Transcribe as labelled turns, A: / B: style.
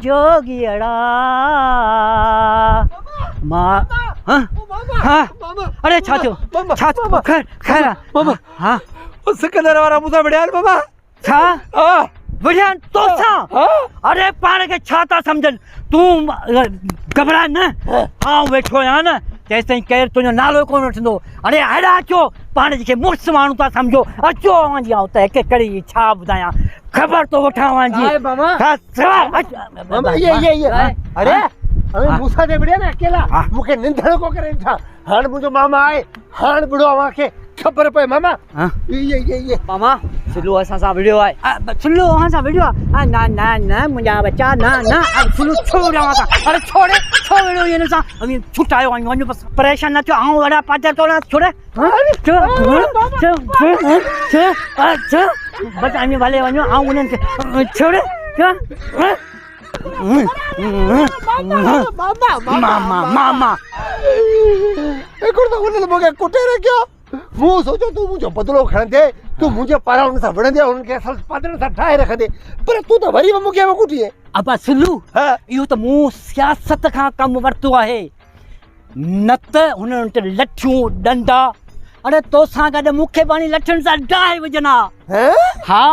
A: जोगियड़ा मां हाँ अरे छा थियो खैर खैर
B: मामा
A: हाँ
B: सिकंदर वारा मुसा बढ़िया मामा
A: छा
B: हाँ
A: बढ़िया तो छा अरे पाण खे छा था सम्झनि तूं घबरा न आउं वेठो आहियां न तेसि ताईं केरु तुंहिंजो नालो कोन वठंदो अरे हेॾा अचो पाण जेके मुड़ुस माण्हू था सम्झो अचो अवां जी आउं त हिकु कड़ी छा ॿुधायां ख़बर थो वठां अवां जी
B: मामा ये अरे अरे मूसा जे बढ़िया ना अकेला मुखे निंदड़ को करे था हाण मुझो मामा आए हाण बुढ़ो आवा के खबर पे मामा ये
A: मामा सुलू असां सां विडियो आहे सुलू असां सां विडियो आहे ना ना ना मुंहिंजा बच्चा ना ना सुलू छोड़ अवां सां अरे छोड़े छो विडियो हिन सां अभी छुटायो वञो बस परेशान न थियो आऊं वड़ा पाजा तोड़ा छोड़े अच्छा बस आने वाले वञो आऊं उन्हनि खे छोड़े मामा मामा
B: एक और तो उन्हें मोगे कुटे रे क्या मुंह सोचो तू मुझे बदलो खण दे तू मुझे पारा उन सा वण दे उनके असल पादन सा ठाए रख दे पर तू तो वरी मुके में कुटी है
A: अब सुलू इहो त मूं सियासत खां कम वरतो आहे न त हुननि ते लठियूं डंडा अरे तोसां गॾु मूंखे पाणी लठियुनि सां डाहे विझना हा